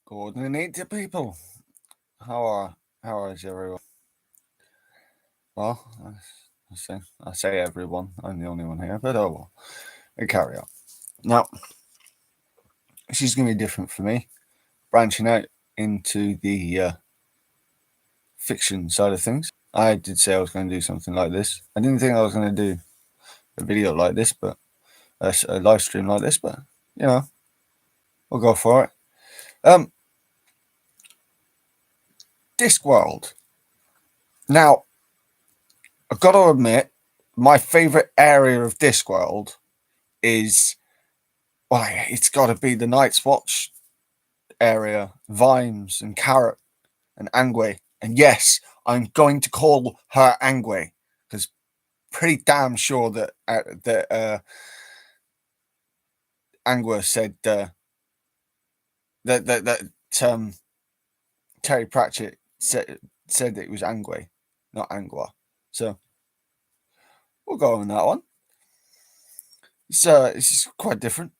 Coordinate people. How is everyone? Well, I say everyone. I'm the only one here, but oh well. I carry on. Now, this is going to be different for me, branching out into the fiction side of things. I did say I was going to do something like this. I didn't think I was going to do a video like this, but a live stream like this, but you know, we'll go for it. Discworld. Now, I've got to admit, my favourite area of Discworld is, well, it's got to be the Night's Watch area, Vimes and Carrot and Angway. And yes, I'm going to call her Angway because pretty damn sure that Angwa said that Terry Pratchett said it was Angway, not Angwa. So we'll go on that one. It's quite different.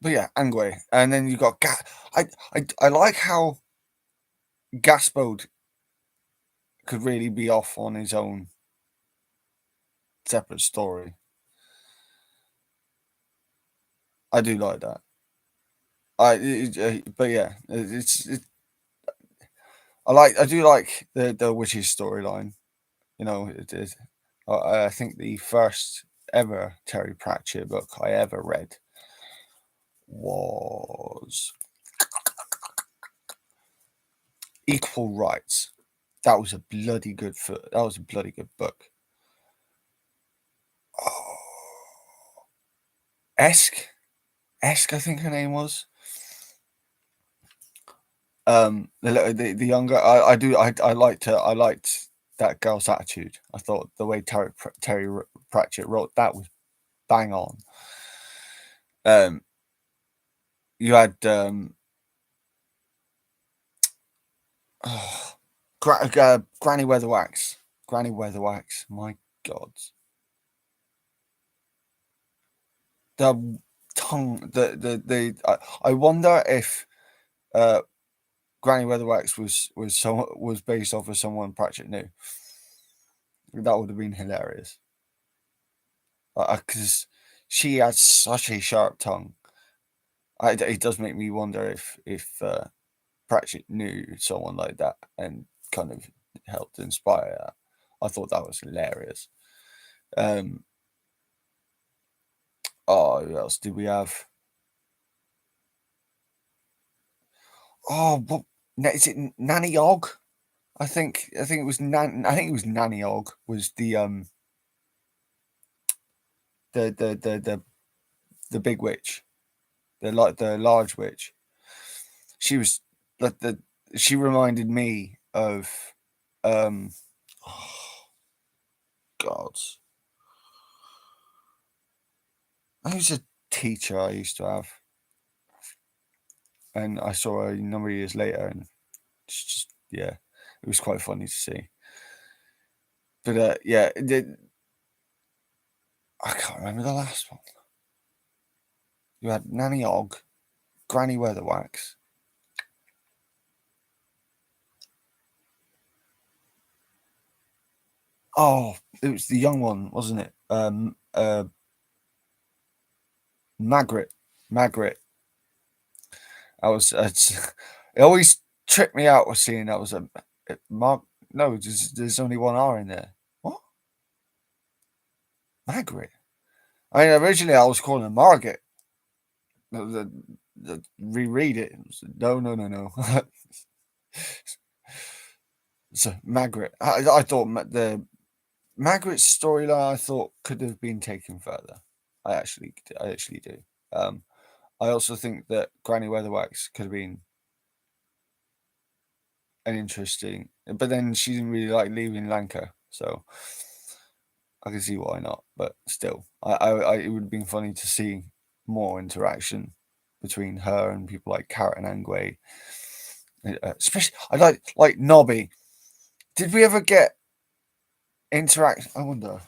But yeah, Angway. And then you got I like how Gaspode could really be off on his own separate story. I do like that. But yeah, I do like the witches storyline. You know, it is. I think the first ever Terry Pratchett book I ever read was Equal Rights. That was a bloody good book. Oh, Esk, I think her name was. The younger, I liked her. I liked that girl's attitude. I thought the way Terry Pratchett wrote that was bang on. You had Granny Weatherwax. Granny Weatherwax. My God. The tongue. I wonder if Granny Weatherwax was based off of someone Pratchett knew. That would have been hilarious. Because she has such a sharp tongue. It does make me wonder if Pratchett knew someone like that and kind of helped inspire that. I thought that was hilarious. Who else did we have? Oh, is it Nanny Og? I think it was Nanny Og was the big witch, the large witch. She was she reminded me of oh, God. Who's a teacher I used to have, and I saw her a number of years later, and it's just it was quite funny to see. But I can't remember the last one. You had Nanny Og, Granny Weatherwax. Oh, it was the young one, wasn't it? Margaret. It always tripped me out with seeing that was No, there's only one R in there. What? Margaret. I mean, originally I was calling her Margaret. Reread it. No. So Margaret. I thought the Margaret's storyline I thought could have been taken further. I actually do. I also think that Granny Weatherwax could have been an interesting, but then she didn't really like leaving Lanka, so I can see why not. But still, it would have been funny to see more interaction between her and people like Carrot and Angway. Especially, I like Nobby. Did we ever get interact? I wonder.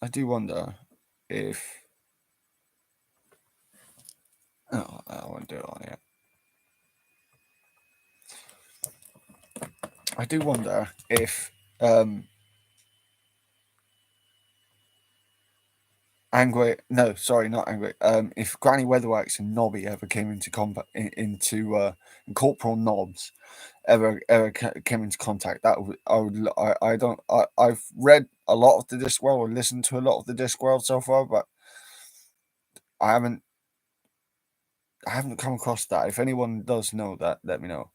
I do wonder. if I won't do it on here. I do wonder if if Granny Weatherwax and Nobby ever came into combat into Corporal Knobs ever came into contact, that would I don't I've read a lot of the Discworld or listened to a lot of the Discworld so far, but I haven't come across that. If anyone does know that, let me know.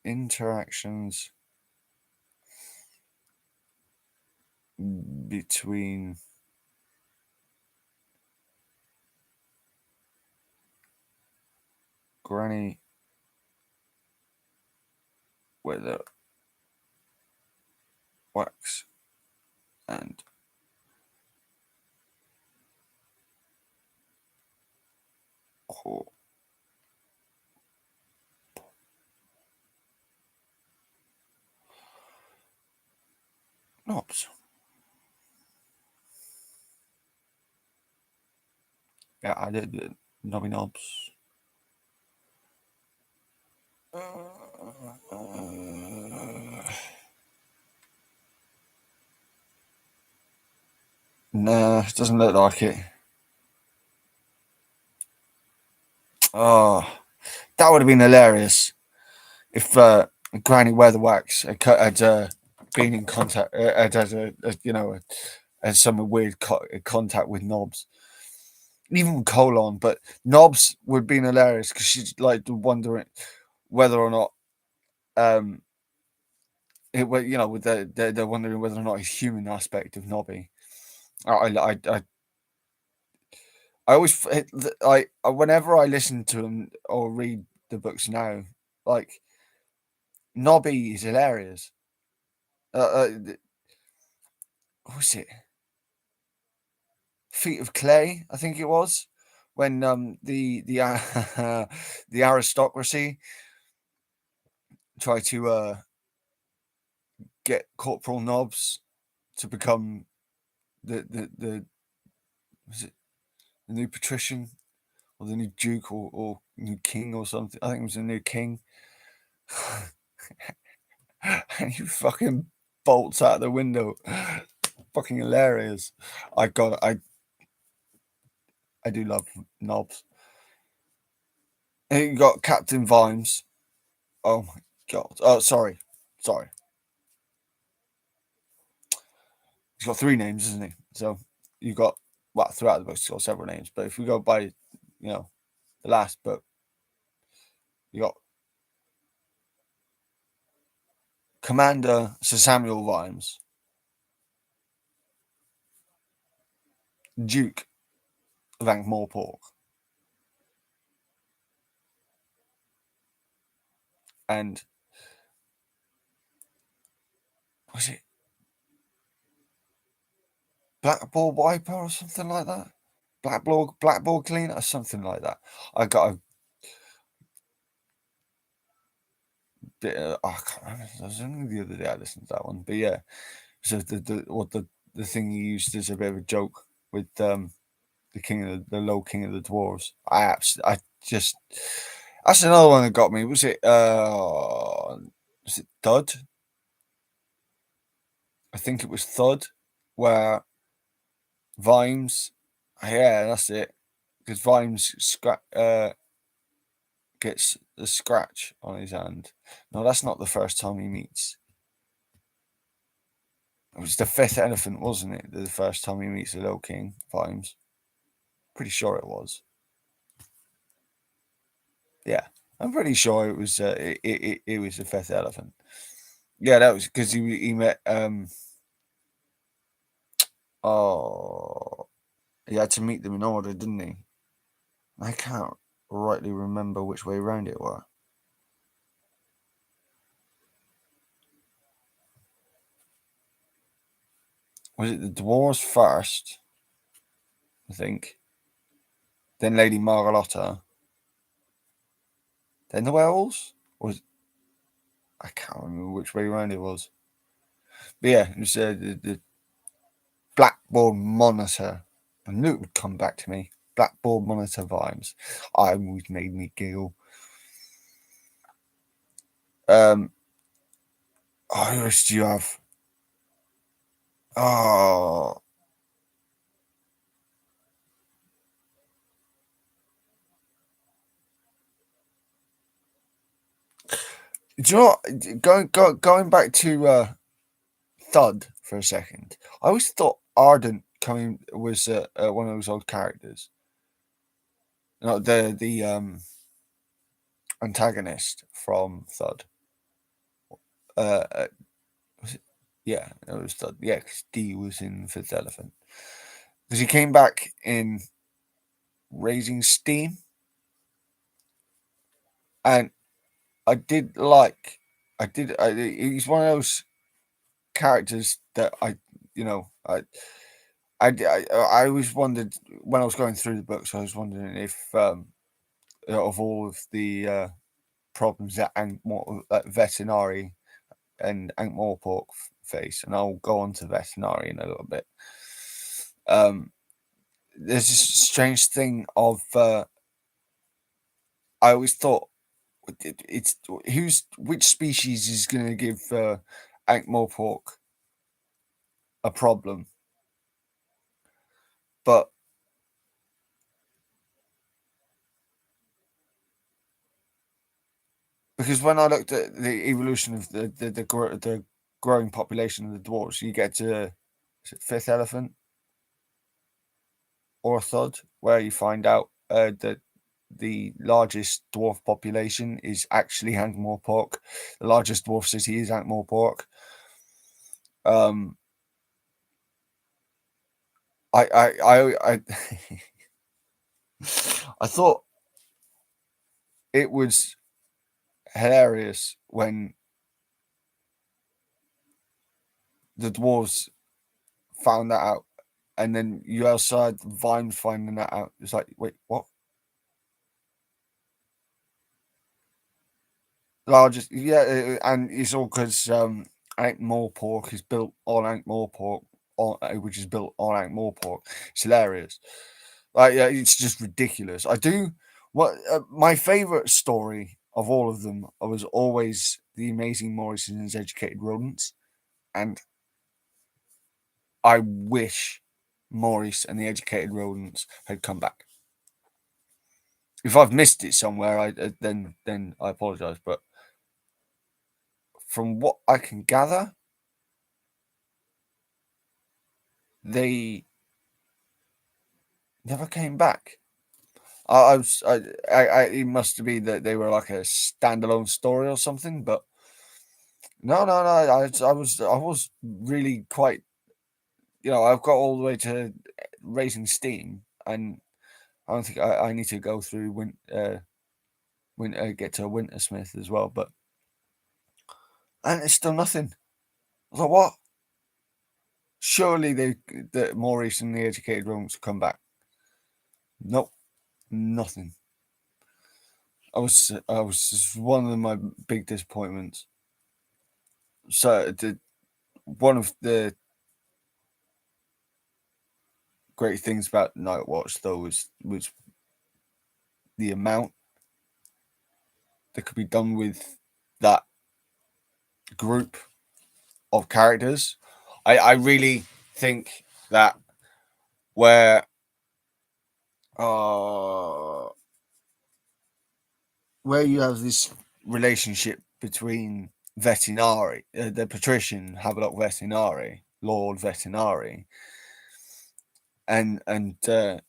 Interactions between Granny Weatherwax and Cor- Knobs. Yeah, I did Nobby Knobs. No, it doesn't look like it. Oh, that would have been hilarious if Granny Weatherwax had been in contact, had some weird contact with Knobs, even with Colon. But Knobs would have been hilarious because she's like wondering whether or not with they're wondering whether or not his human aspect of Nobby. I always whenever I listen to him or read the books now, like Nobby is hilarious. What was it? Feet of Clay, I think it was, when the aristocracy tried to get Corporal Knobs to become the was it the new patrician or the new duke or new king or something. I think it was the new king. And he fucking bolts out the window. Fucking hilarious. I do love Knobs. And you got Captain Vimes. Oh my god. Oh, sorry. He's got 3 names, isn't he? So you got throughout the book he's got several names. But if we go by, the last book, you got Commander Sir Samuel Vimes, Duke of Ankh-Morpork, and was it Blackboard Wiper or something like that? Blackboard Cleaner or something like that. I got a bit. I can't remember. It was only the other day I listened to that one, but yeah. So the thing he used as a bit of a joke with the low king of the dwarves. I just that's another one that got me. Was it Thud? I think it was Thud, where Vimes. Yeah, that's it. Because Vimes gets a scratch on his hand. No, that's not the first time he meets. It was the fifth elephant, wasn't it? The first time he meets the Low King, Vimes. Pretty sure it was. Yeah, I'm pretty sure it was. It was the fifth elephant. Yeah, that was because he met. Oh, he had to meet them in order, didn't he? I can't rightly remember which way around it were. Was it the dwarves first? I think. Then Lady Margalotta. Then the werewolves? Or was I can't remember which way around it was. But yeah, it was Blackboard Monitor. I knew it would come back to me. Blackboard Monitor vibes. I always made me giggle. Who else do you have? Oh, do you know what? Going back to Thud for a second. I always thought Ardent coming was one of those old characters. No, the antagonist from Thud. Uh, was it? Yeah, it was Thud. Yeah, because D was in Fifth Elephant. Because he came back in Raising Steam, and I did like. He's one of those characters that you know, I always wondered when I was going through the books. I was wondering if, of all of the problems that Vetinari and Ankh-Morpork face, and I'll go on to Vetinari in a little bit. There's this strange thing of I always thought it's which species is going to give Ankh-Morpork a problem, but because when I looked at the evolution of the growing population of the dwarves, you get to Fifth Elephant or Thud, where you find out that the largest dwarf population is actually Ankh-Morpork. The largest dwarf city is Ankh-Morpork. I I thought it was hilarious when the dwarves found that out, and then you outside Vimes finding that out. It's like, wait, what? Largest, yeah, and it's all because Ankh-Morpork is built on Ankh-Morpork, which is built on Ankh-Morpork. It's hilarious. Like, yeah, it's just ridiculous. I do what my favorite story of all of them was always the Amazing Maurice and his Educated Rodents, and I wish Maurice and the Educated Rodents had come back. If I've missed it somewhere, then I apologize. But from what I can gather, they never came back. I was, it must be that they were like a standalone story or something. But no. I was really quite. I've got all the way to Raising Steam, and I don't think I need to go through get to Wintersmith as well. But and it's still nothing. I was like, what? Surely that Maurice and the Educated Rodents come back. Nope, nothing. I was just one of my big disappointments. So one of the great things about Night Watch though was the amount that could be done with that group of characters. I really think that where uh where you have this relationship between Vetinari, the patrician Havelock Vetinari, Lord Vetinari, and the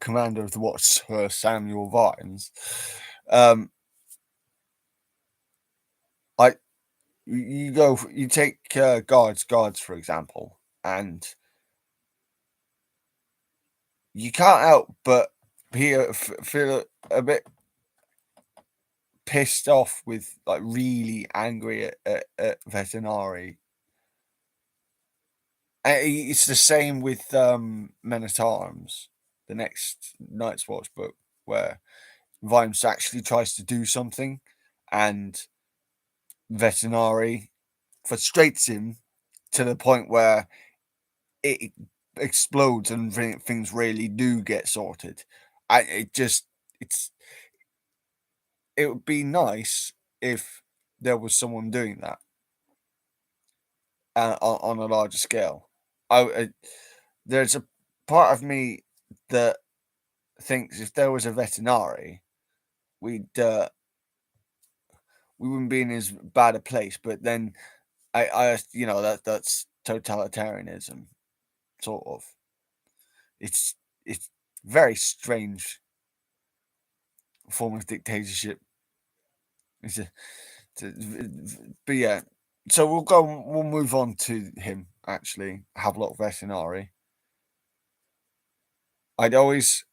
commander of the watch, Sir Samuel Vimes. I you take guards for example, and you can't help but feel a bit pissed off with, like, really angry at Vetinari. It's the same with Men at Arms, the next Night's Watch book, where Vimes actually tries to do something, and Vetinari frustrates him to the point where it explodes and things really do get sorted. It just it would be nice if there was someone doing that on a larger scale. There's a part of me that thinks if there was a veterinary, we'd we wouldn't be in as bad a place. But then that's totalitarianism, sort of. It's very strange form of dictatorship. It's a, but yeah. So we'll move on to him. Actually, Havelock Veterinari. I'd always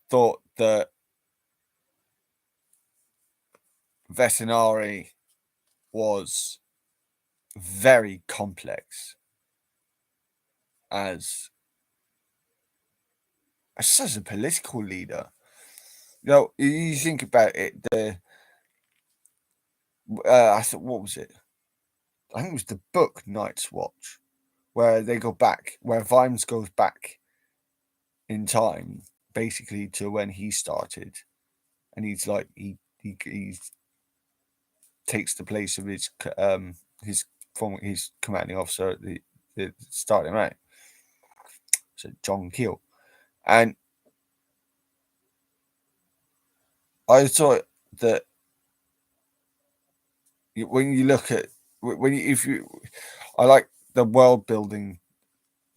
thought that Veterinari was very complex as as a political leader. You think about it. I thought, what was it? I think it was the book Night's Watch, where they go back, where Vimes goes back in time, basically to when he started, and he's like he takes the place of his his commanding officer at the starting right, so John Keel, and I thought that when you look at when you, if you, I like the world building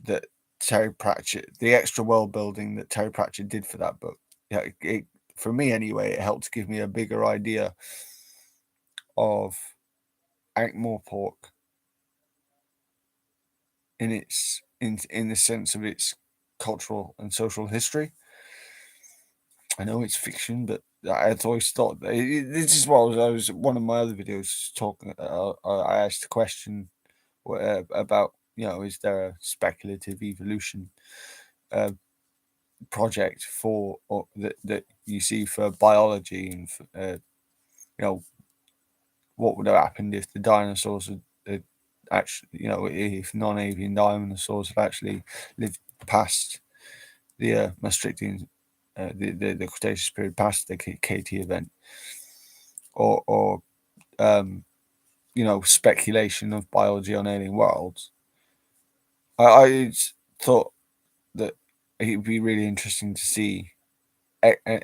that Terry Pratchett, the extra world building that Terry Pratchett did for that book. Yeah, for me anyway, it helped give me a bigger idea of Ankh-Morpork in the sense of its cultural and social history. I know it's fiction, but I'd always thought this is what I was one of my other videos talking. I asked a question about is there a speculative evolution project for that you see for biology and what would have happened if the dinosaurs had actually if non-avian dinosaurs had actually lived past the Maastrichtian the Cretaceous period, past the KT event, or speculation of biology on alien worlds. I thought that it would be really interesting to see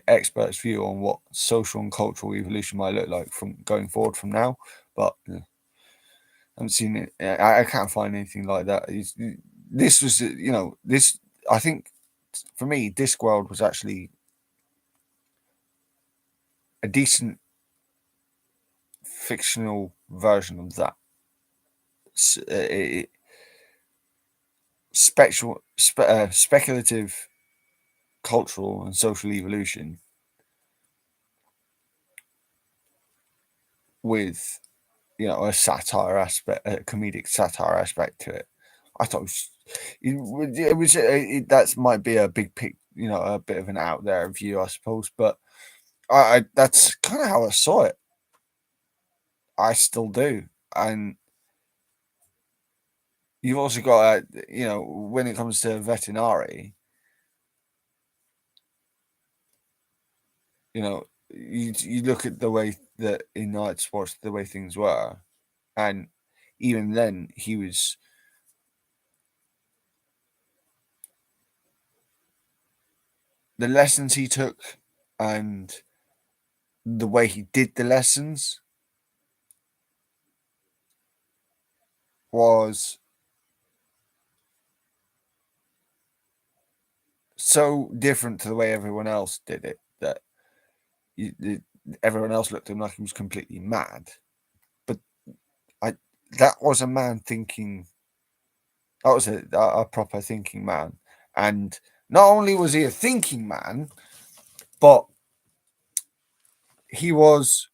experts' view on what social and cultural evolution might look like from going forward from now, but I haven't seen it. I can't find anything like that. This was, this. I think for me, Discworld was actually a decent fictional version of that. Speculative cultural and social evolution with a satire aspect, a comedic satire aspect to it. I thought that might be a big pick, a bit of an out there view, I suppose, but I that's kind of how I saw it. I still do, and you've also got when it comes to veterinary, you look at the way that in Night's Watch the way things were, and even then he was the lessons he took and the way he did the lessons was so different to the way everyone else did it that everyone else looked at him like he was completely mad. But that was a man thinking. That was a proper thinking man, and not only was he a thinking man, but he was.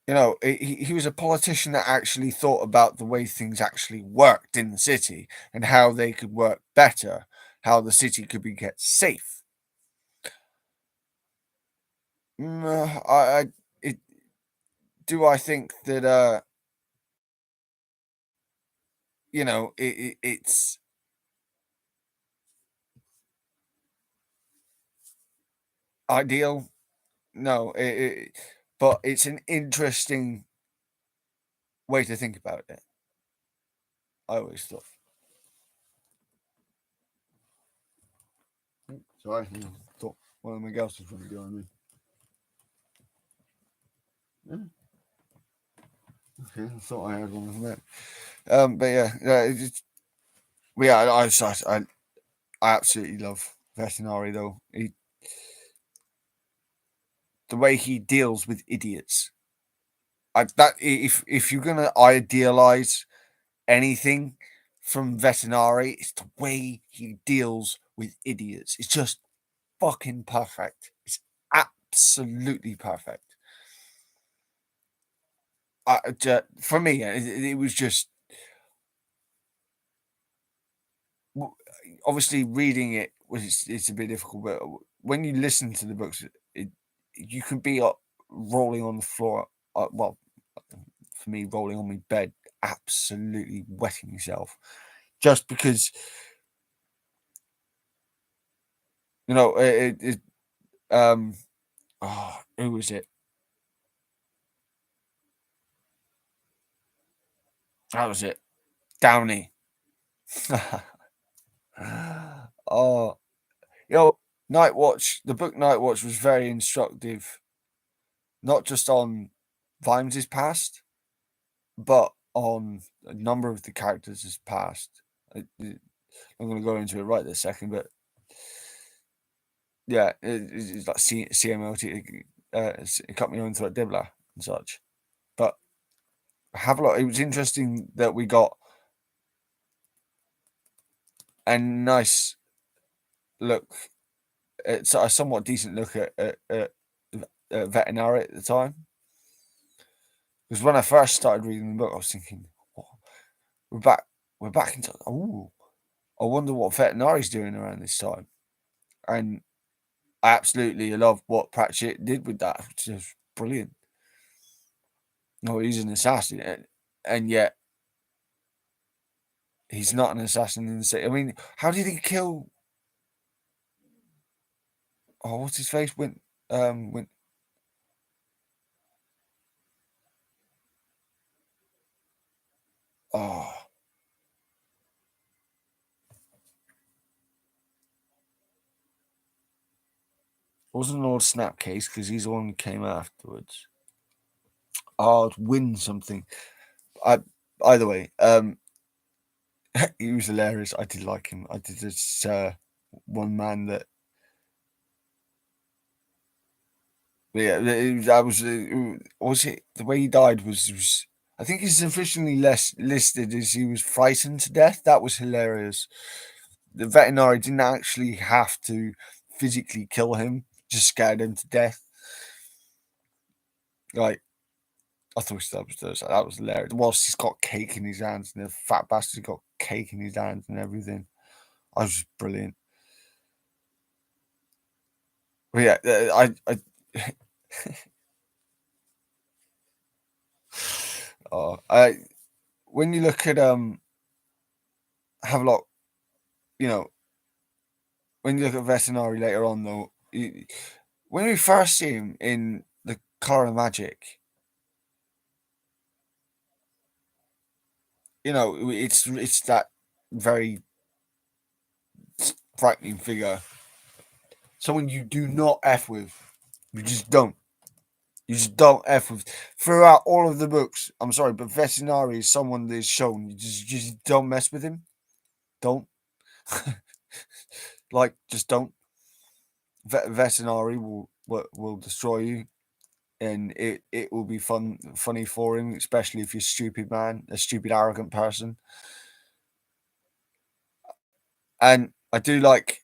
He was a politician that actually thought about the way things actually worked in the city and how they could work better, how the city could be kept safe. do I think that it's ideal? No, but it's an interesting way to think about it. I always thought. Sorry, I thought one of my girls was trying to go on me. Yeah. Okay, I thought I had one of them. But yeah, I absolutely love Veterinary though. The way he deals with idiots. If you're gonna idealize anything from Veterinary, it's the way he deals with idiots. It's just fucking perfect. It's absolutely perfect. For me, it was just obviously reading it was it's a bit difficult, but when you listen to the books, you can be rolling on the floor. Well, for me, rolling on my bed, absolutely wetting yourself, just because it oh, who was it? That was it. Downey. Oh, Night Watch. The book Night Watch was very instructive, not just on Vimes' past, but on a number of the characters' past. I'm going to go into it right this second, but yeah, it's like CMLT. It cut me on to Dibla and such. But have a look. It was interesting that we got a nice look. It's a somewhat decent look at Veterinary at the time. Because when I first started reading the book, I was thinking, oh, we're back. We're back into. Oh, I wonder what Veterinary's doing around this time. And I absolutely love what Pratchett did with that, which is brilliant. No, he's an assassin, and yet he's not an assassin in the city. I mean, how did he kill? Oh, what's his face? Went. Oh, wasn't Lord Snapcase because he's the one who came afterwards. Oh, win something. I. Either way, he was hilarious. I did like him. I did this one man that. Yeah, that was it. The way he died was I think he's officially less listed as he was frightened to death. That was hilarious. The veterinary didn't actually have to physically kill him; just scared him to death. Like I thought that was hilarious. Whilst he's got cake in his hands, and the fat bastard got cake in his hands and everything. I was just brilliant. But yeah, I when you look at have a look, you know, when you look at Veterinary later on though, when we first see him in the Color of Magic, it's that very frightening figure. Someone you do not F with. You just don't. You just don't F with. Throughout all of the books, I'm sorry, but Veterinary is someone that is shown. You just don't mess with him. Don't. Just don't. Veterinary will destroy you, and it will be funny for him, especially if you're a stupid man, a stupid arrogant person. And I do like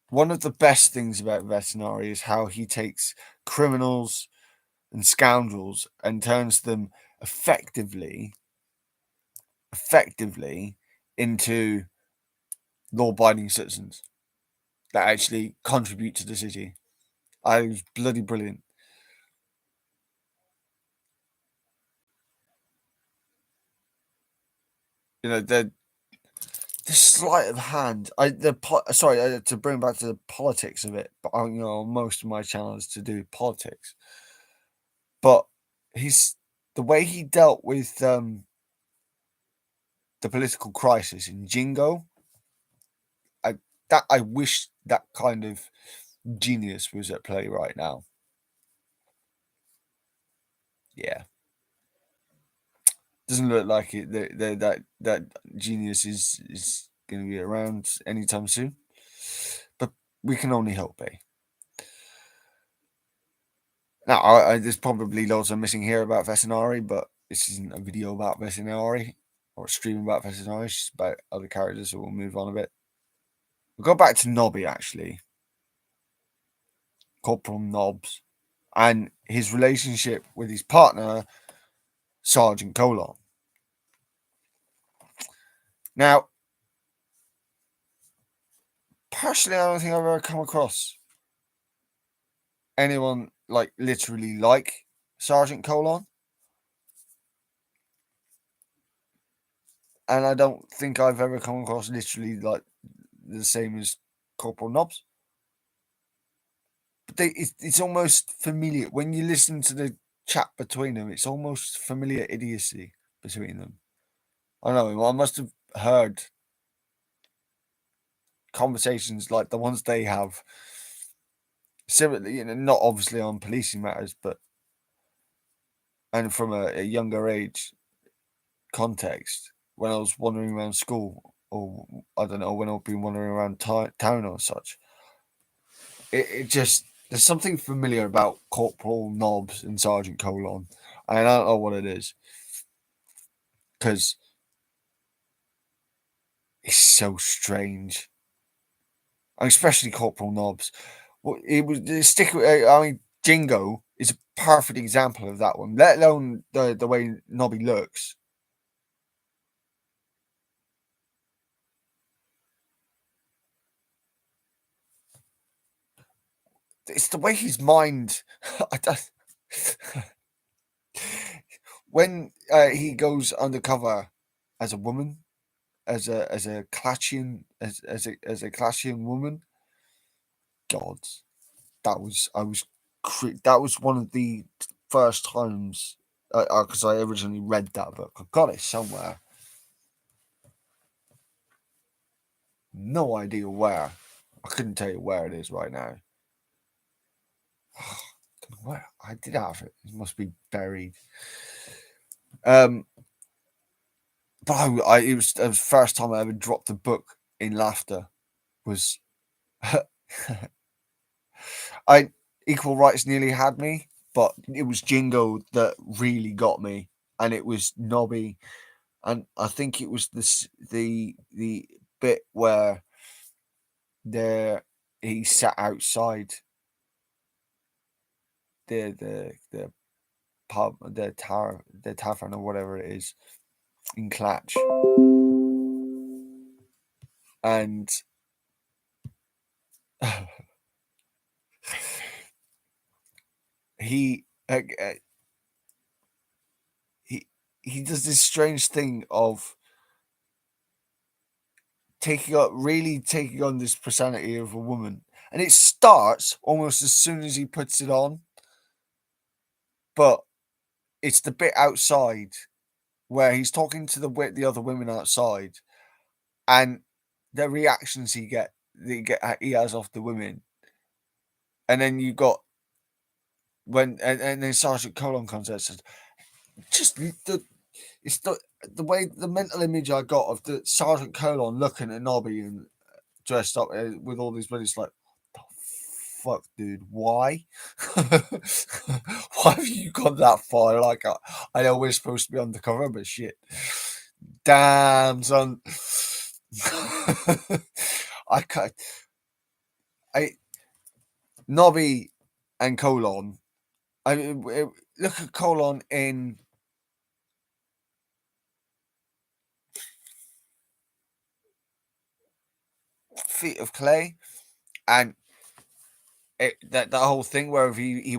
one of the best things about Veterinary is how he takes criminals and scoundrels and turns them effectively into law-abiding citizens that actually contribute to the city. I was bloody brilliant. the sleight of hand. To bring back to the politics of it, but most of my channel is to do with politics. But the way he dealt with the political crisis in Jingo, I wish that kind of genius was at play right now. Yeah, doesn't look like it. That genius is going to be around anytime soon. But we can only hope, eh? Now, there's probably loads I'm missing here about Vecinari, but this isn't a video about Vecinari or a stream about Vecinari. It's just about other characters, so we'll move on a bit. We'll go back to Nobby, actually. Corporal Nobbs. And his relationship with his partner, Sergeant Colon. Now, personally, I don't think I've ever come across anyone literally like Sergeant Colon. And I don't think I've ever come across literally like the same as Corporal Nobbs. But it's almost familiar. When you listen to the chat between them, it's almost familiar idiocy between them. I don't know. I must have heard conversations like the ones they have. Similarly, not obviously on policing matters, and from a younger age context, when I was wandering around school, or I don't know, when I've been wandering around town or such, it just, there's something familiar about Corporal Nobbs and Sergeant Colon, and I don't know what it is, because it's so strange, and especially Corporal Nobbs. It was Jingo is a perfect example of that one. Let alone the way Nobby looks. It's the way his mind. I don't, when he goes undercover as a woman, as a Clatchian, as a Clatchian woman, gods, that was one of the first times because I originally read that book. I got it somewhere. No idea where. I couldn't tell you where it is right now. Where I did have it. It must be buried. But it was the first time I ever dropped a book in laughter. Was Equal Rights nearly had me, but it was Jingo that really got me, and it was Nobby, and I think it was the bit where he sat outside the pub, the tavern or whatever it is in Clatch, and he he does this strange thing of taking on this personality of a woman, and it starts almost as soon as he puts it on, but it's the bit outside where he's talking to the other women outside, and the reactions he has off the women, and then you got and then Sergeant Colon comes out and says, just it's the way, the mental image I got of the Sergeant Colon looking at Nobby and dressed up with all these buddies, like, fuck, dude, why? Why have you gone that far? Like, I know we're supposed to be undercover, but shit, damn, son. I can't. Nobby and Colon. I mean, look at Colon in Feet of Clay, and that whole thing where he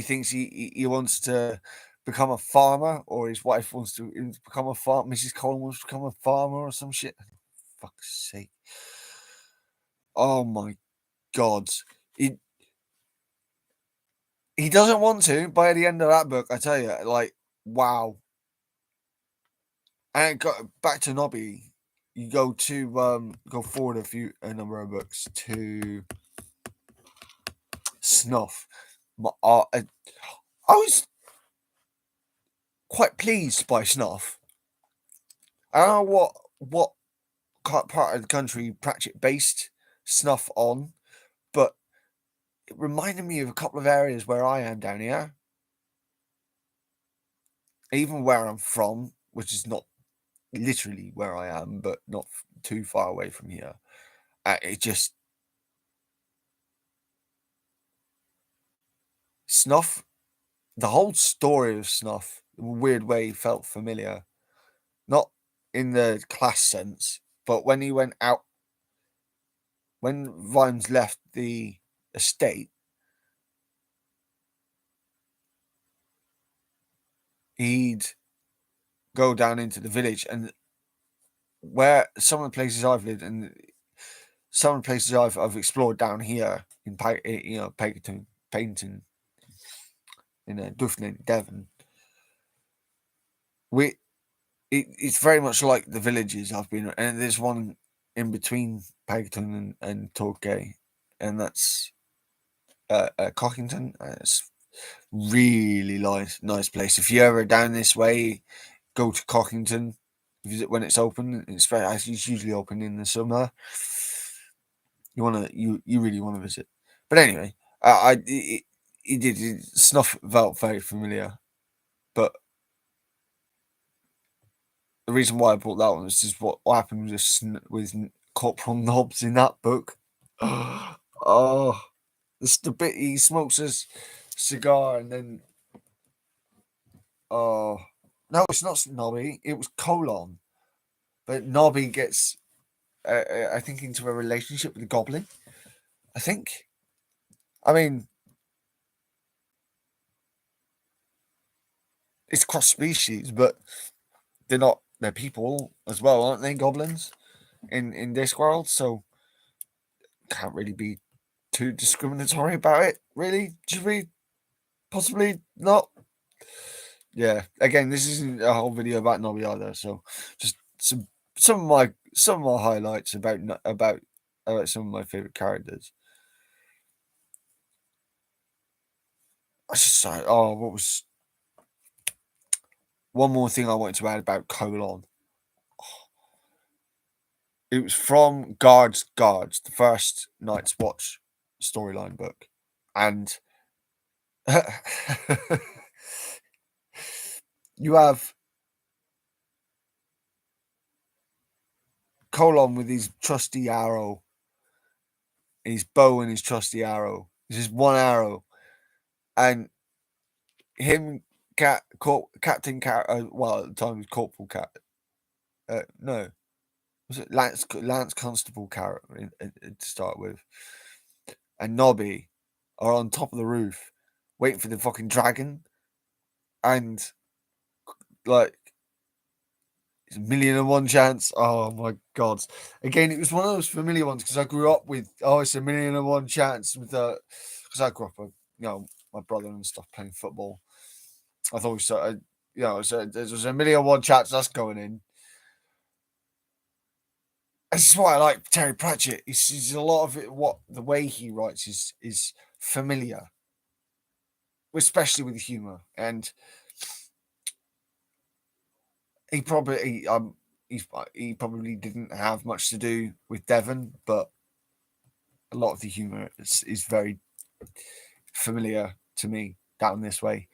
thinks he wants to become a farmer, or his wife wants to become a farmer. Mrs. Colin wants to become a farmer or some shit. Fuck's sake. Oh my God. He doesn't want to by the end of that book, I tell you. Like, wow. And back to Nobby. You go to go forward a number of books to Snuff. I was quite pleased by Snuff. I don't know what part of the country Pratchett based Snuff on, but it reminded me of a couple of areas where I am down here. Even where I'm from, which is not literally where I am, but not too far away from here. It just Snuff, the whole story of Snuff, in a weird way, felt familiar. Not in the class sense, but when he went out, when Vimes left the estate, he'd go down into the village, and where some of the places I've lived and some of the places I've explored down here in Paynton, in Dufflin, Devon, it's very much like the villages I've been, and there's one in between Paddington and Torquay, and that's Cockington. It's really nice place. If you're ever down this way, go to Cockington. Visit when it's open. It's usually open in the summer. You really want to visit. But anyway, Snuff felt very familiar, but the reason why I brought that one is just what happened with Corporal Nobbs in that book. Oh, it's the bit he smokes his cigar and then. Oh, no, it's not Nobby. It was Colon. But Nobby gets, I think, into a relationship with the goblin. I think. I mean, it's cross species, but they're people as well, aren't they? Goblins in Discworld, so can't really be too discriminatory about it, really. Should we? Possibly not. Yeah. Again, this isn't a whole video about Nobby either, so just some of my highlights about some of my favorite characters. I just what was one more thing I wanted to add about Colon. It was from Guards, the first Night's Watch storyline book, and you have Colon with his trusty arrow, his bow and his trusty arrow. It's just one arrow, and him, Captain Cat. Well, at the time it was Corporal Cat. No, was it Lance Constable Carrot to start with, and Nobby are on top of the roof, waiting for the fucking dragon, and like it's a million and one chance. Oh my god! Again, it was one of those familiar ones because I grew up with. Oh, it's a million and one chance with the. Because I grew up with my brother and stuff playing football. I thought there was a million and one chance that's going in. This is why I like Terry Pratchett. He's a lot of it. The way he writes is familiar, especially with the humor, and he probably he probably didn't have much to do with Devon, but a lot of the humor is very familiar to me down this way.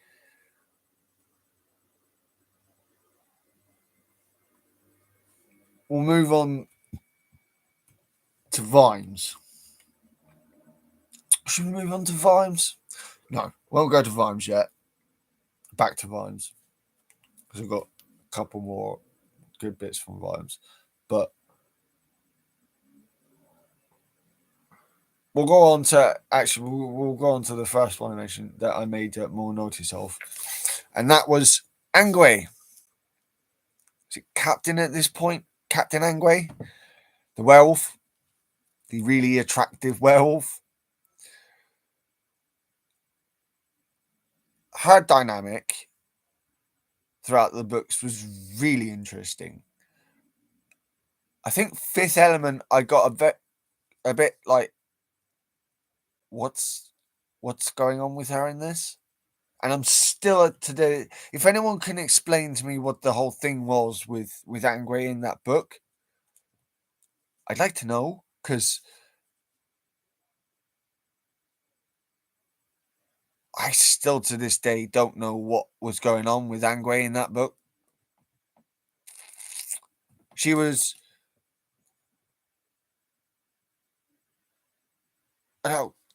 We'll move on to Vimes. Should we move on to Vimes? No, won't go to Vimes yet. Back to Vimes because I've got a couple more good bits from Vimes, but we'll go on to we'll go on to the first one I mentioned that I made more notice of, and that was Angway. Is it Captain at this point? Captain Angway, the werewolf, the really attractive werewolf. Her dynamic throughout the books was really interesting. I think Fifth Element, I got a bit like, what's going on with her in this? And I'm still today. If anyone can explain to me what the whole thing was with Angway in that book, I'd like to know, because I still to this day don't know what was going on with Angway in that book. She was,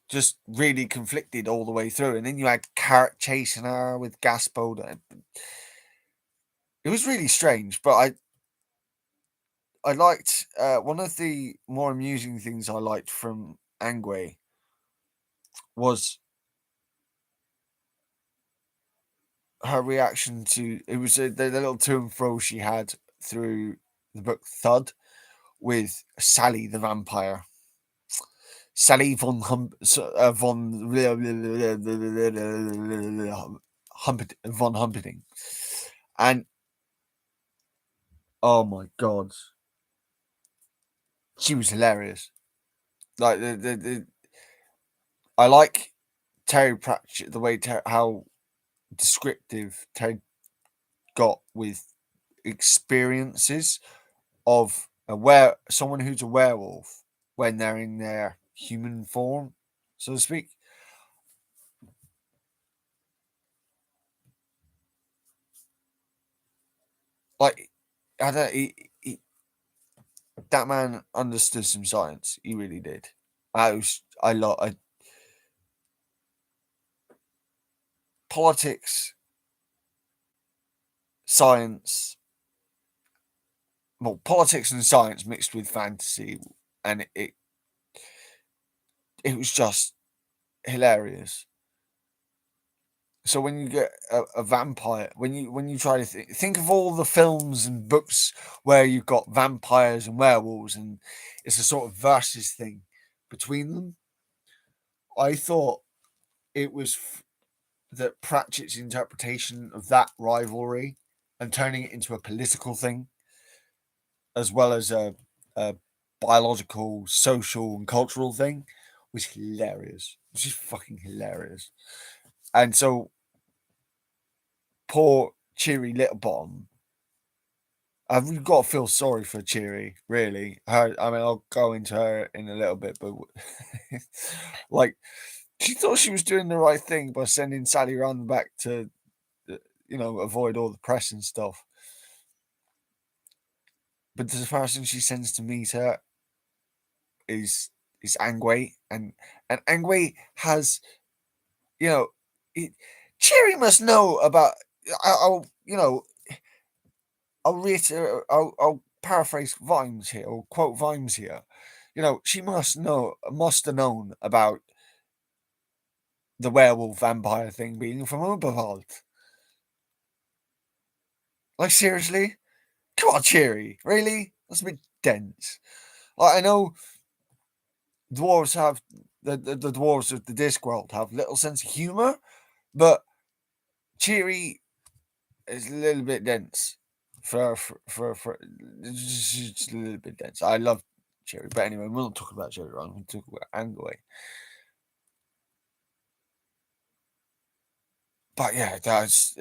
just really conflicted all the way through, and then you had Carrot chasing her with Gaspo. It was really strange, but I liked one of the more amusing things I liked from Angway was her reaction to it was the little to and fro she had through the book Thud with Sally the vampire. Sally von von Humperdinck, and oh my god, she was hilarious. Like I like Terry Pratchett, the way how descriptive Terry got with experiences of someone who's a werewolf when they're in their human form, so to speak. Like, I don't, that man understood some science. He really did. I politics, science, well, politics and science mixed with fantasy, and it was just hilarious. So when you get a vampire, when you try to think of all the films and books where you've got vampires and werewolves, and it's a sort of versus thing between them, I thought it was that Pratchett's interpretation of that rivalry and turning it into a political thing, as well as a biological, social, and cultural thing, was hilarious. It was just fucking hilarious. And so poor Cheery Littlebottom. I've got to feel sorry for Cheery, really. I mean, I'll go into her in a little bit, but like, she thought she was doing the right thing by sending Sally around the back to, avoid all the press and stuff. But the person she sends to meet her is Angway, and Angway has, you know, Cheery must know about. I'll I'll reiterate. I'll paraphrase Vimes here, or quote Vimes here. She must have known about the werewolf vampire thing being from Oberwald. Like, seriously? Come on, Cheery. Really? That's a bit dense. Like, I know dwarves have the dwarves of the Discworld have little sense of humor, but Cheery is a little bit dense. For it's just a little bit dense. I love Cheery, but anyway, we're not talking about Cheery, right? We're talking about Angway. But yeah, that's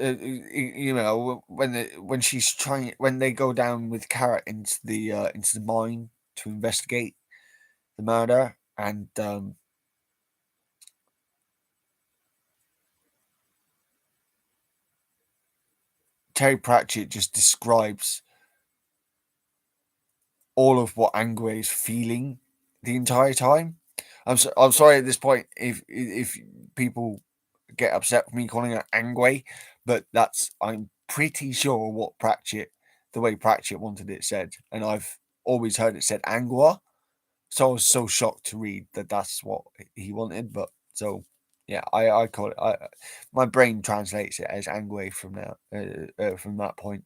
when they go down with Carrot into the mine to investigate the murder, and Terry Pratchett just describes all of what Angway is feeling the entire time. I'm sorry at this point if people get upset with me calling it Angway, but I'm pretty sure the way Pratchett wanted it said, and I've always heard it said Angwa. So I was so shocked to read that that's what he wanted, but so Yeah, I call it. My brain translates it as Angway from now, from that point.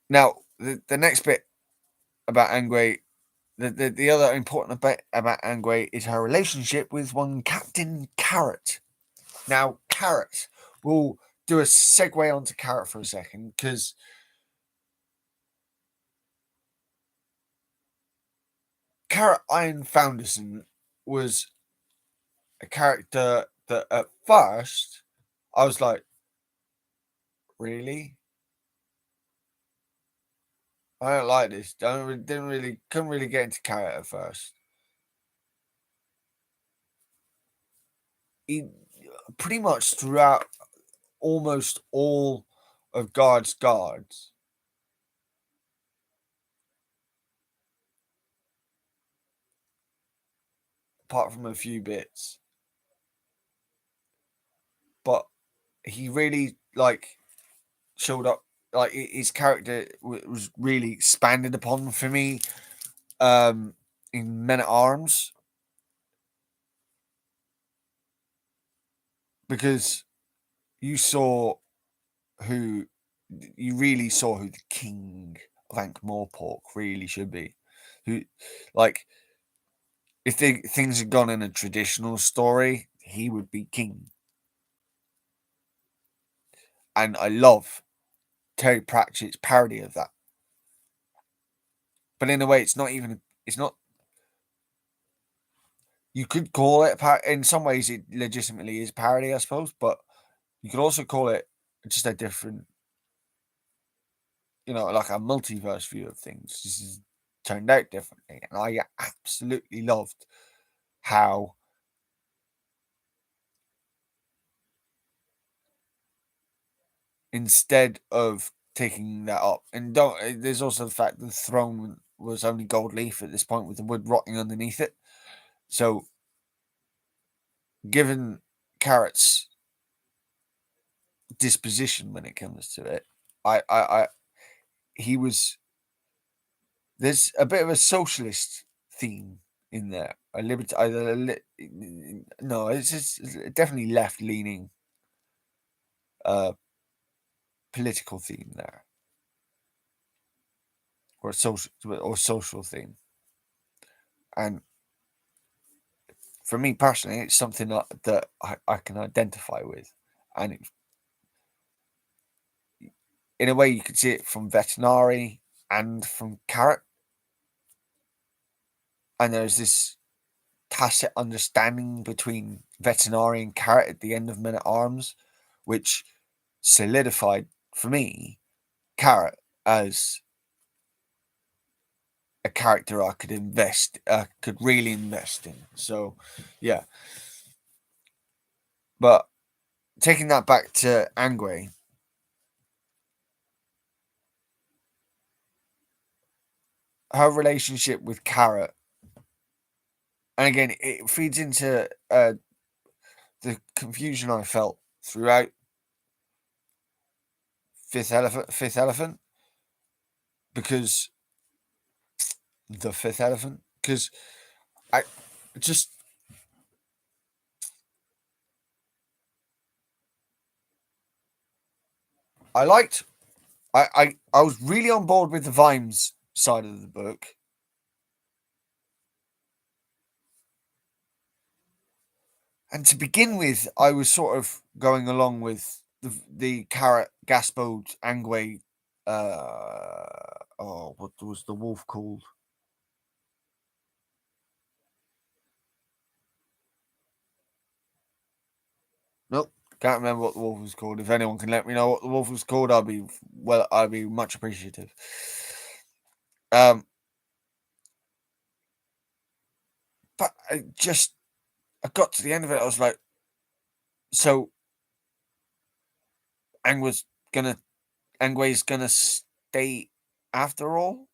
Now, the next bit about Angway, the other important bit about Angway is her relationship with one Captain Carrot. Now, Carrot, we'll do a segue onto Carrot for a second because Carrot Iron Founderson was a character that at first I was like, really? I don't like this. Couldn't really get into Carrot at first. He pretty much throughout almost all of Guard's guards, apart from a few bits, but he really like showed up. Like his character was really expanded upon for me in Men at Arms because you saw who you really saw who the king of Ankh-Morpork really should be. Who, like, if things had gone in a traditional story, he would be king. And I love Terry Pratchett's parody of that. But in a way, it's not even. It's not. You could call it in some ways. It legitimately is parody, I suppose. But you could also call it just a different, like a multiverse view of things. This is turned out differently, and I absolutely loved how instead of taking that up, and don't there's also the fact that the throne was only gold leaf at this point with the wood rotting underneath it. So, given Carrot's disposition when it comes to it, I he was there's a bit of a socialist theme in there. A liberty, no, it's just definitely left leaning uh, political theme there, or social theme. And for me personally, it's something that I can identify with, and in a way, you can see it from Veterinary and from Carrot, and there's this tacit understanding between Veterinary and Carrot at the end of Men at Arms, which solidified for me Carrot as a character I could really invest in. So, yeah. But taking that back to Angway, her relationship with Carrot, and again, it feeds into the confusion I felt throughout Fifth Elephant, because the Fifth Elephant, because I just I liked I was really on board with the Vimes side of the book. And to begin with, I was sort of going along with the Carrot Gaspode Angway. What was the wolf called? Nope, can't remember what the wolf was called. If anyone can let me know what the wolf was called, I'd be much appreciative. But I got to the end of it. I was like, so Angway's gonna Angway's gonna stay after all.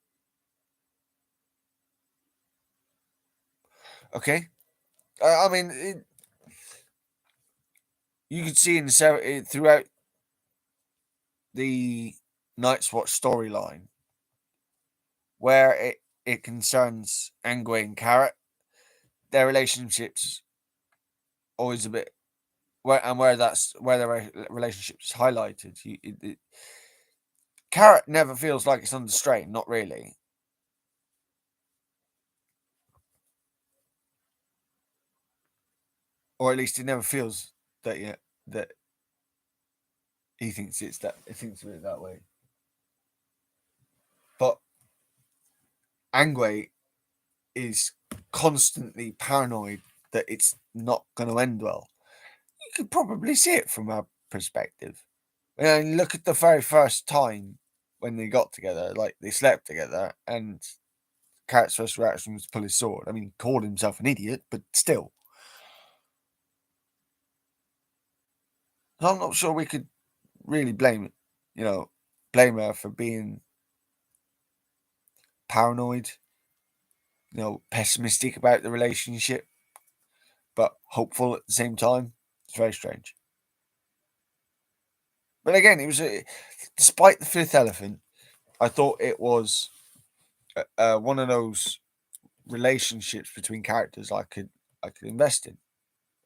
Okay, I mean, you could see throughout the Night's Watch storyline where it concerns Angway and Carrot, their relationships always a bit where that's where their relationship's highlighted. Carrot never feels like it's under strain, not really, or at least it never feels that that he thinks he thinks of it that way. But Angway is constantly paranoid that it's not going to end well. You could probably see it from our perspective. And look at the very first time when they got together, like they slept together, and Carrot's first reaction was to pull his sword. I mean, he called himself an idiot, but still. I'm not sure we could really blame her for being paranoid, pessimistic about the relationship, but hopeful at the same time. It's very strange. But again, despite the fifth elephant, I thought it was one of those relationships between characters I could invest in.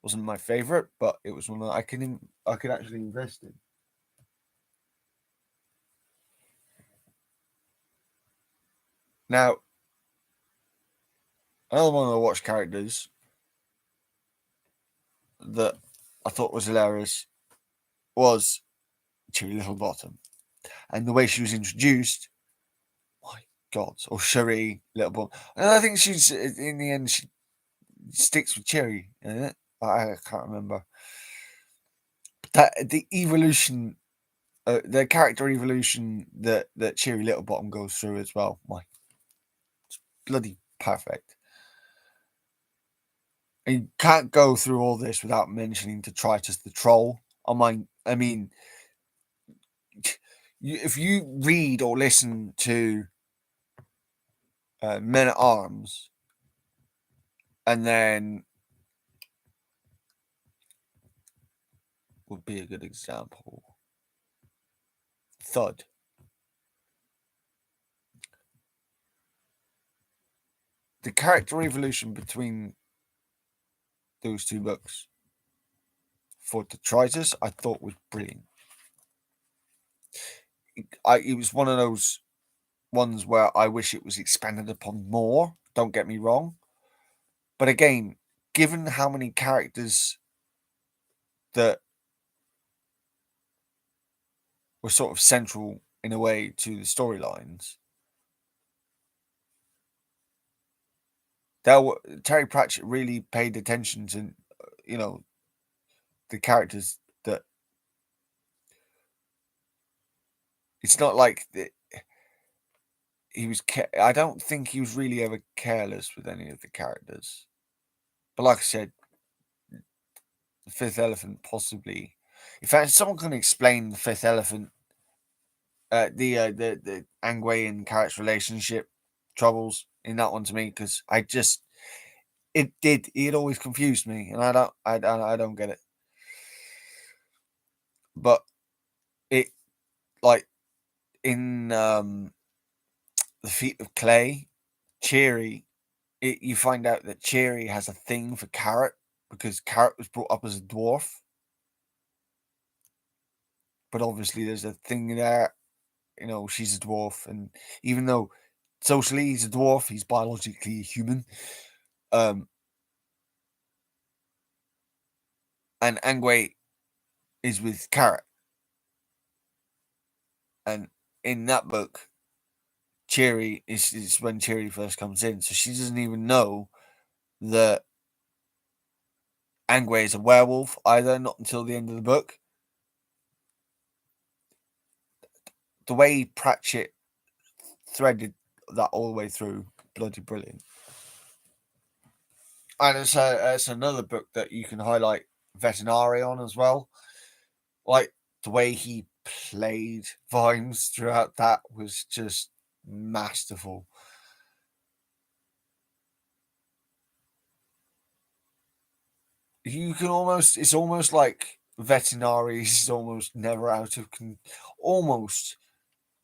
Wasn't my favorite, but it was one that I could actually invest in. Now, another one of the watch characters that I thought was hilarious was Cheery Little Bottom, and the way she was introduced. My God, or Cherie Little Bottom, and I think she's in the end she sticks with Cherry. Isn't it? I can't remember that the evolution, the character evolution that Cheery Littlebottom goes through as well. My, it's bloody perfect. And you can't go through all this without mentioning Detritus the Troll. I mean, if you read or listen to Men at Arms, and then would be a good example. Thud. The character evolution between those two books for Detritus, I thought was brilliant. It was one of those ones where I wish it was expanded upon more. Don't get me wrong, but again, given how many characters that were sort of central in a way to the storylines, Terry Pratchett really paid attention to, you know, the characters that. It's not like he was. I don't think he was really ever careless with any of the characters. But like I said, the fifth elephant possibly. In fact, someone can explain the fifth elephant, the Angway and Carrot's relationship troubles in that one to me, because it always confused me, and I don't get it. But it, like, in the Feet of Clay, Cheery, you find out that Cheery has a thing for Carrot because Carrot was brought up as a dwarf. But obviously, there's a thing there. She's a dwarf, and even though socially he's a dwarf, he's biologically a human. Um, and Angway is with Carrot, and in that book, Cheery is when Cheery first comes in, so she doesn't even know that Angway is a werewolf either. Not until the end of the book. The way Pratchett threaded that all the way through, bloody brilliant. And it's another book that you can highlight Veterinary on as well. Like, the way he played Vimes throughout that was just masterful. You can it's almost like Veterinary is almost never almost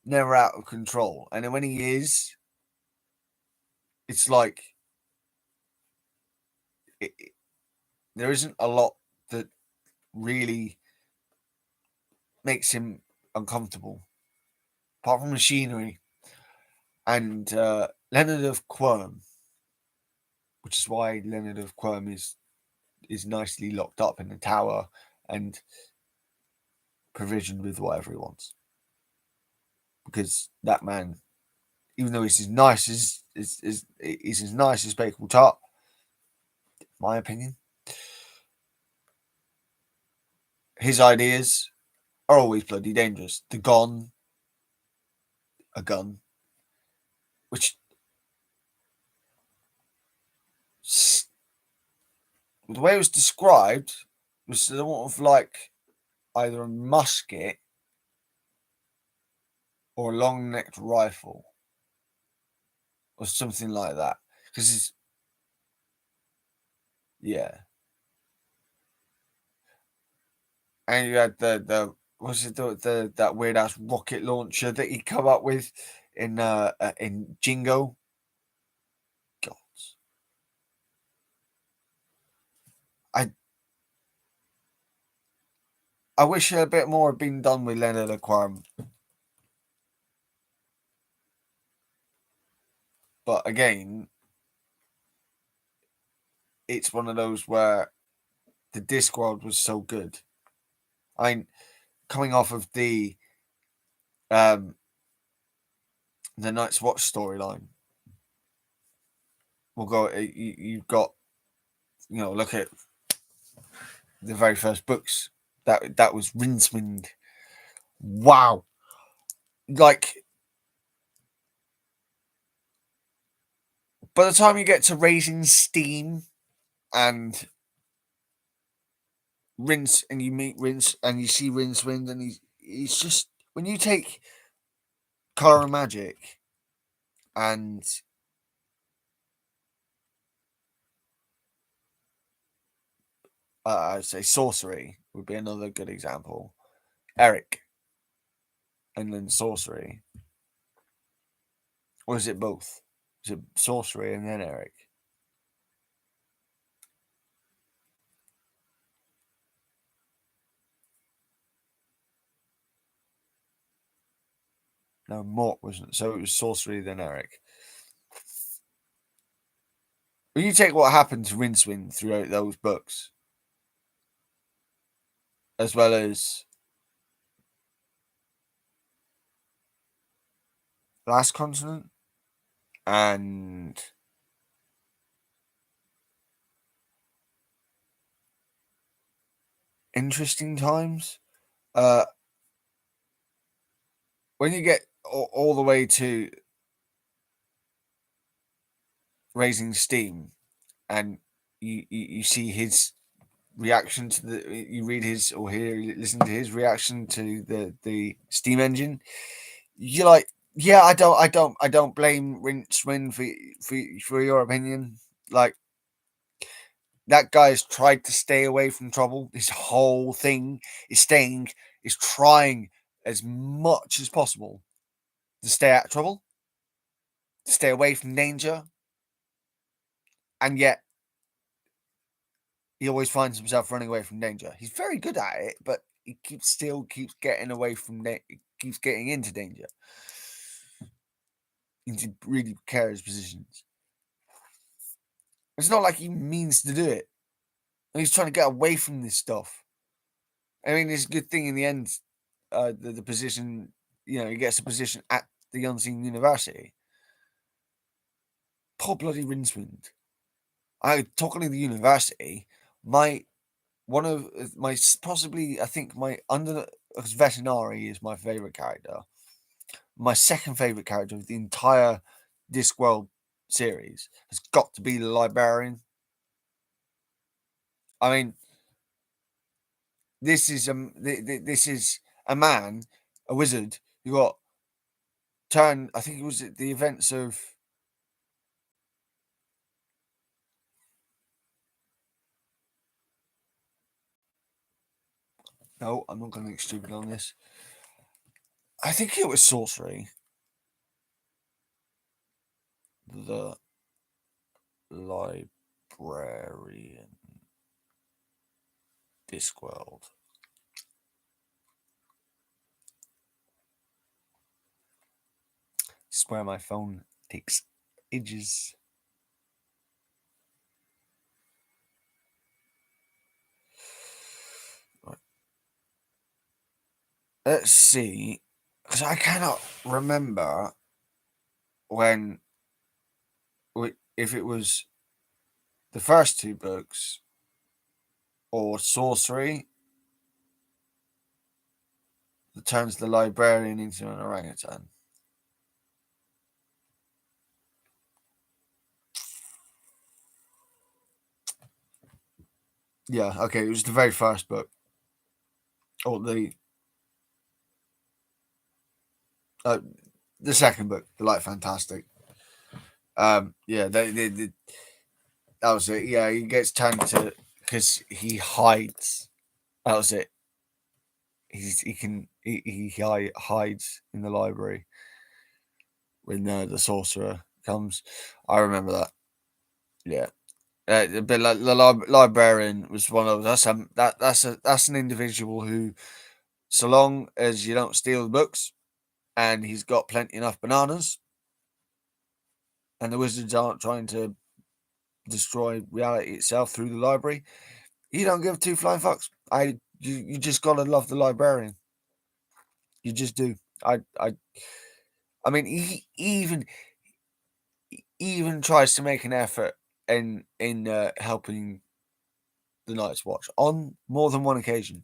never out of control. And then when he is, it's like there isn't a lot that really makes him uncomfortable, apart from machinery and Leonard of Quirm, which is why Leonard of Quirm is nicely locked up in the tower and provisioned with whatever he wants. Because that man, even though he's as nice he's as nice as Bakewell Tart, my opinion, his ideas are always bloody dangerous. The gun, a gun, which the way it was described was sort of like either a musket or a long-necked rifle or something like that. Because it's yeah, and you had the what's it the that weird ass rocket launcher that he come up with in Jingo. God, I I wish a bit more had been done with Leonard Aquarium, but again, it's one of those where the Discworld was so good. I mean, coming off of um the Night's Watch storyline, we'll go. You've got look at the very first books. That was Rincewind. Wow, like by the time you get to Raising Steam and Rince, and you meet Rince, and you see Rincewind, and he's just when you take Color and Magic and I'd say Sorcery would be another good example. Eric and then Sorcery. Or is it both? Is it Sorcery and then Eric? No, Mort wasn't. So it was Sorcery then Eric. When you take what happened to Rincewind throughout those books, as well as Last Continent and Interesting Times, when you get all the way to Raising Steam and you see his reaction to you read his or listen to his reaction to the steam engine, you're like, yeah, I don't blame Rincewind for your opinion. Like, that guy's tried to stay away from trouble. His whole thing is trying as much as possible to stay out of trouble, to stay away from danger, and yet he always finds himself running away from danger. He's very good at it, but he still keeps getting away from keeps getting into danger, into really precarious positions. It's not like he means to do it. He's trying to get away from this stuff. I mean, it's a good thing in the end. The position, he gets a position at the Unseen University. Poor bloody Rincewind. Talking to the university, one of my possibly, I think my because Veterinary is my favorite character. My second favorite character of the entire Discworld series has got to be the librarian. I mean, this is a man, a wizard who got turned. I think it was the events of. No, I'm not going to get stupid on this. I think it was Sorcery. librarian Discworld. Swear my phone takes ages. Right. Let's see, because I cannot remember when, if it was the first two books or sorcery that turns the librarian into an orangutan. Yeah, okay, it was the very first book. Or the second book, The Light Fantastic. Yeah, that was it. Yeah, he gets turned to, because he hides. That was it. He hides in the library when the sorcerer comes. I remember that. Yeah. But like the librarian was one of those. That's an individual who, so long as you don't steal the books, and he's got plenty enough bananas, and the wizards aren't trying to destroy reality itself through the library, you don't give two flying fucks. You just gotta love the librarian. You just do. I mean, he even tries to make an effort in helping the Night's Watch on more than one occasion.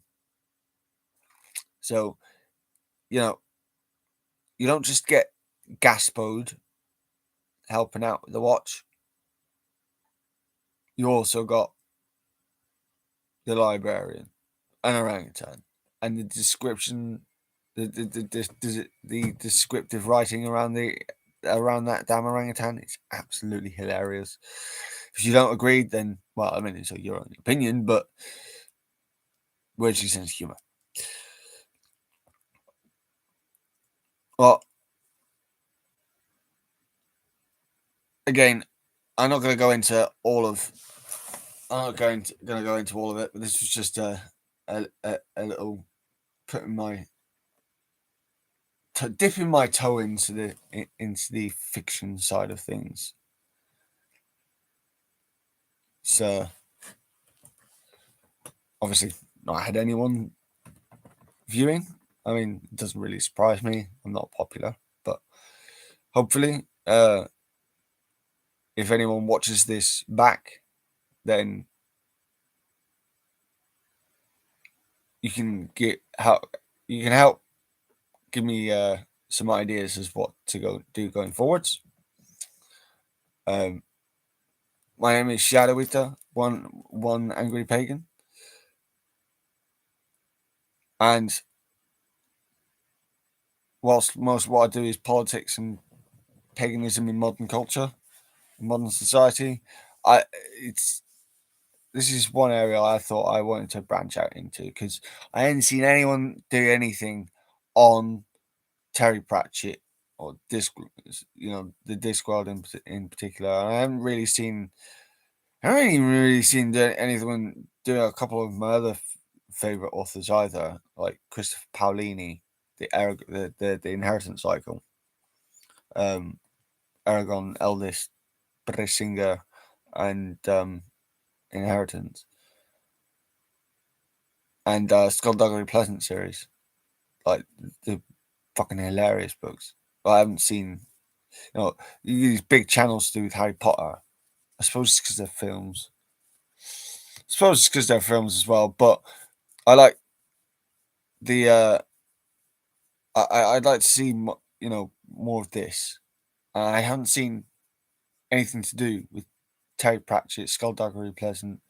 So, you know, you don't just get Gaspode helping out with the watch. You also got the librarian, an orangutan, and the description, the descriptive writing around that damn orangutan is absolutely hilarious. If you don't agree, then, well, I mean, it's your own opinion, but where's your sense of humor? Well, again, I'm not going to go into all of. I'm not going to go into all of it, but this was just a little putting my dipping my toe into the fiction side of things. So obviously not had anyone viewing. I mean, it doesn't really surprise me. I'm not popular, but hopefully, if anyone watches this back, then you can help give me some ideas as what to go do going forwards. My name is Shadow Eater, one angry pagan, and whilst most of what I do is politics and paganism in modern culture, in modern society, this is one area I thought I wanted to branch out into, because I hadn't seen anyone do anything on Terry Pratchett or the Discworld in particular. I haven't really seen anyone do a couple of my other favorite authors either, like Christopher Paolini, the Inheritance Cycle, Aragon Eldest, Brissinger, and Inheritance, and Skullduggery Pleasant series, like the fucking hilarious books. I haven't seen, these big channels to do with Harry Potter. I suppose it's because they're films. As well, but I like the. I'd like to see more of this. I haven't seen anything to do with Terry Pratchett, Skullduggery Pleasant,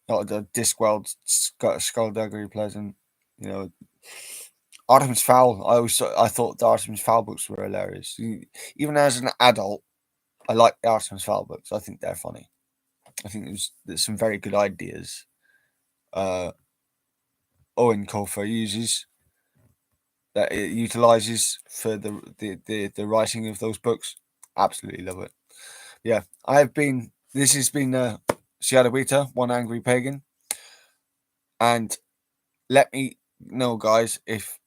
not the Discworld, Skullduggery Pleasant. Artemis Fowl. I thought the Artemis Fowl books were hilarious. Even as an adult, I like the Artemis Fowl books. I think they're funny. I think there's some very good ideas. Owen Colfer uses that it utilizes for the writing of those books. Absolutely love it. Yeah, I have been this has been Siadawita, One Angry Pagan. And let me know, guys, if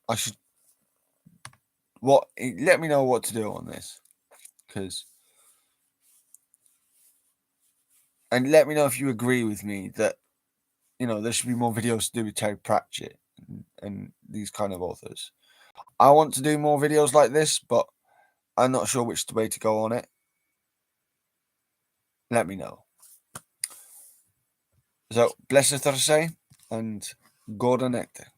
I should let me know what to do on this, and let me know if you agree with me that there should be more videos to do with Terry Pratchett and these kind of authors. I want to do more videos like this, but I'm not sure which way to go on it. Let me know. So, blessed Thursday and God nectar.